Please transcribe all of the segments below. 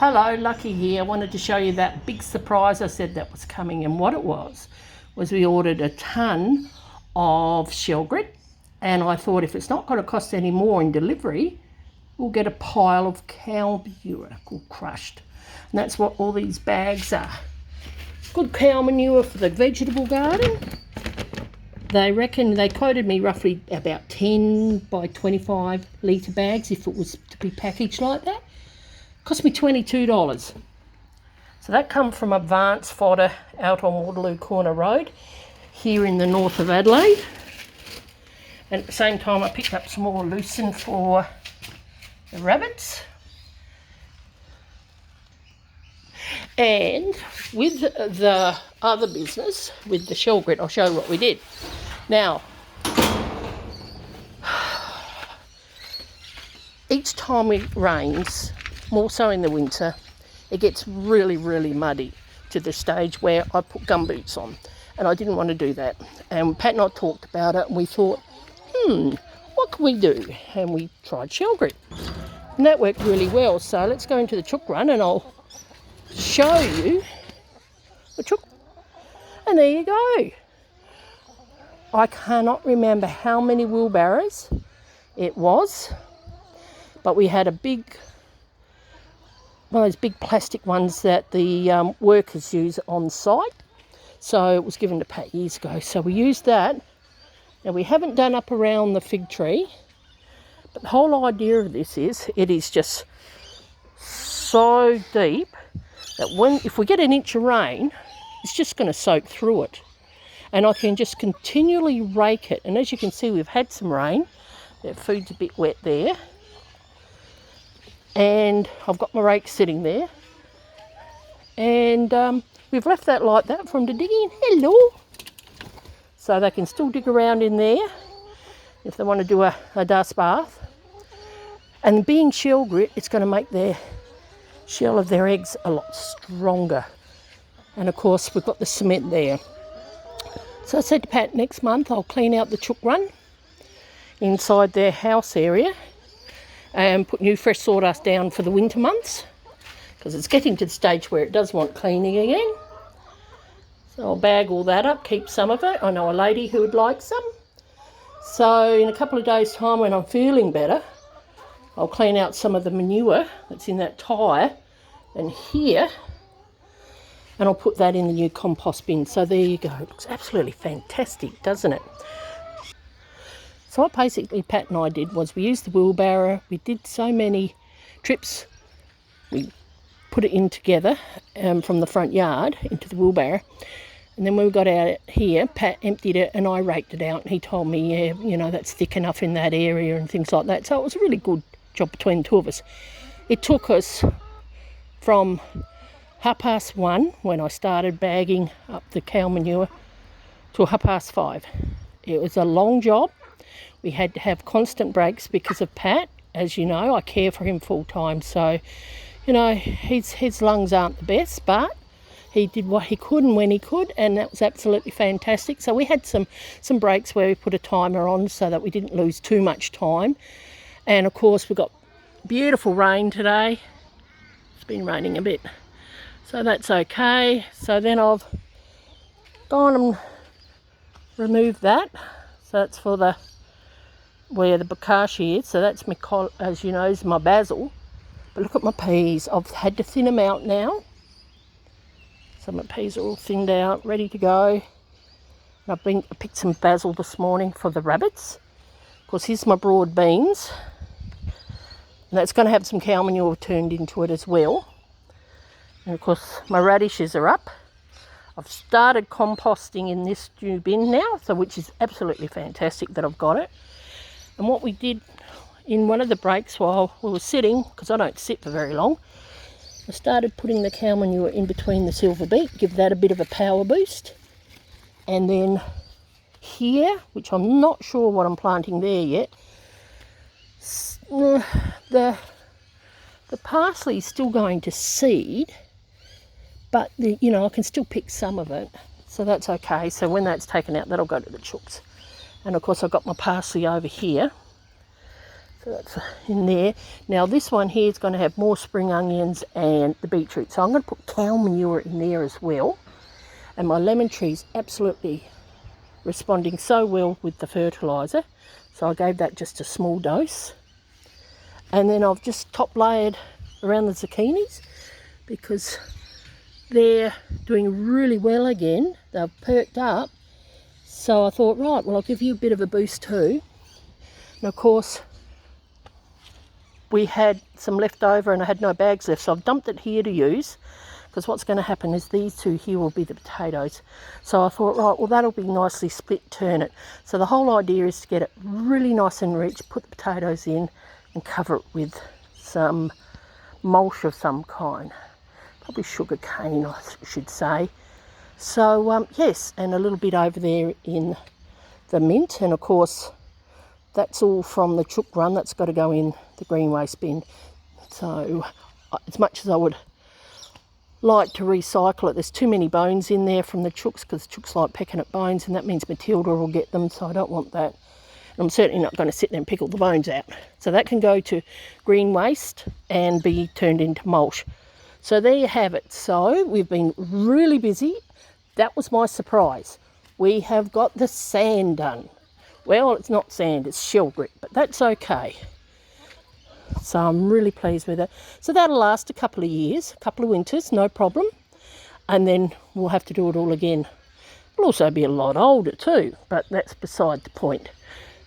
Hello, Lucky here. I wanted to show you that big surprise I said that was coming, and what it was we ordered a ton of shell grit, and I thought if it's not going to cost any more in delivery, we'll get a pile of cow manure called crushed. And that's what all these bags are. Good cow manure for the vegetable garden. They reckon, they quoted me roughly about 10 by 25 litre bags if it was to be packaged like that. Cost me $22. So that come from Advance Fodder out on Waterloo Corner Road here in the north of Adelaide. And at the same time I picked up some more lucerne for the rabbits. And with the other business, with the shell grit, I'll show you what we did. Now, each time it rains, more so in the winter, it gets really, really muddy to the stage where I put gumboots on. And I didn't want to do that. And Pat and I talked about it and we thought, what can we do? And we tried shell grit. And that worked really well. So let's go into the chook run and I'll show you the chook. And there you go. I cannot remember how many wheelbarrows it was, but we had a big, one of those big plastic ones that the workers use on site. So it was given to Pat years ago. So we used that. Now we haven't done up around the fig tree, but the whole idea of this is it is just so deep that if we get an inch of rain, it's just going to soak through it. And I can just continually rake it. And as you can see, we've had some rain. The food's a bit wet there. And I've got my rake sitting there. And we've left that like that for them to dig in. Hello! So they can still dig around in there if they want to do a dust bath. And being shell grit, it's going to make their shell of their eggs a lot stronger. And of course, we've got the cement there. So I said to Pat, next month I'll clean out the chook run inside their house area and put new fresh sawdust down for the winter months, because it's getting to the stage where it does want cleaning again. So I'll bag all that up, keep some of it. I know a lady who would like some. So in a couple of days' time, when I'm feeling better, I'll clean out some of the manure that's in that tyre and here, and I'll put that in the new compost bin. So there you go. It looks absolutely fantastic, doesn't it? So what basically Pat and I did was we used the wheelbarrow. We did so many trips. We put it in together from the front yard into the wheelbarrow. And then when we got out here, Pat emptied it and I raked it out. And he told me, yeah, you know, that's thick enough in that area and things like that. So it was a really good job between the two of us. It took us from 1:30 when I started bagging up the cow manure till 5:30. It was a long job. We had to have constant breaks because of Pat. As you know, I care for him full time. So, you know, his lungs aren't the best, but he did what he could and when he could, and that was absolutely fantastic. So we had some breaks where we put a timer on so that we didn't lose too much time. And of course, we got beautiful rain today. It's been raining a bit. So that's okay. So then I've gone and removed that. So that's for where the bokashi is. So that's my, as you know, is my basil. But look at my peas. I've had to thin them out now. So my peas are all thinned out, ready to go. And I picked some basil this morning for the rabbits. Of course, here's my broad beans. And that's going to have some cow manure turned into it as well. And of course, my radishes are up. I've started composting in this new bin now, so which is absolutely fantastic that I've got it. And what we did in one of the breaks while we were sitting, because I don't sit for very long, I started putting the cow manure in between the silver beet, give that a bit of a power boost. And then here, which I'm not sure what I'm planting there yet, the parsley is still going to seed, but you know, I can still pick some of it, so that's okay. So when that's taken out, that'll go to the chooks. And of course I've got my parsley over here. So that's in there. Now this one here is going to have more spring onions and the beetroot. So I'm going to put cow manure in there as well. And my lemon tree is absolutely responding so well with the fertiliser. So I gave that just a small dose. And then I've just top layered around the zucchinis because they're doing really well again. They've perked up. So I thought, right, well, I'll give you a bit of a boost too. And of course, we had some left over and I had no bags left, so I've dumped it here to use, because what's going to happen is these two here will be the potatoes. So I thought, right, well, that'll be nicely split, turn it. So the whole idea is to get it really nice and rich, put the potatoes in and cover it with some mulch of some kind. Probably sugar cane, I should say. So, yes, and a little bit over there in the mint, and of course, that's all from the chook run. That's got to go in the green waste bin. So as much as I would like to recycle it, there's too many bones in there from the chooks, because chooks like pecking at bones, and that means Matilda will get them, so I don't want that. And I'm certainly not going to sit there and pick all the bones out. So that can go to green waste and be turned into mulch. So there you have it. So we've been really busy. That was my surprise. We have got the sand done. Well, it's not sand, it's shell grit, but that's okay. So I'm really pleased with it. So that'll last a couple of years, a couple of winters, no problem. And then we'll have to do it all again. It'll also be a lot older too, but that's beside the point.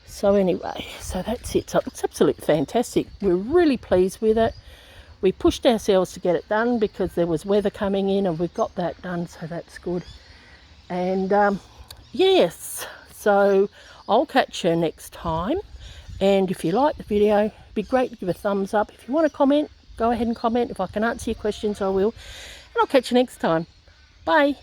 So anyway, so that's it. So it looks absolutely fantastic. We're really pleased with it. We pushed ourselves to get it done because there was weather coming in, and we've got that done, so that's good. And yes, so I'll catch you next time. And if you like the video, it'd be great to give a thumbs up. If you want to comment, go ahead and comment. If I can answer your questions, I will. And I'll catch you next time. Bye.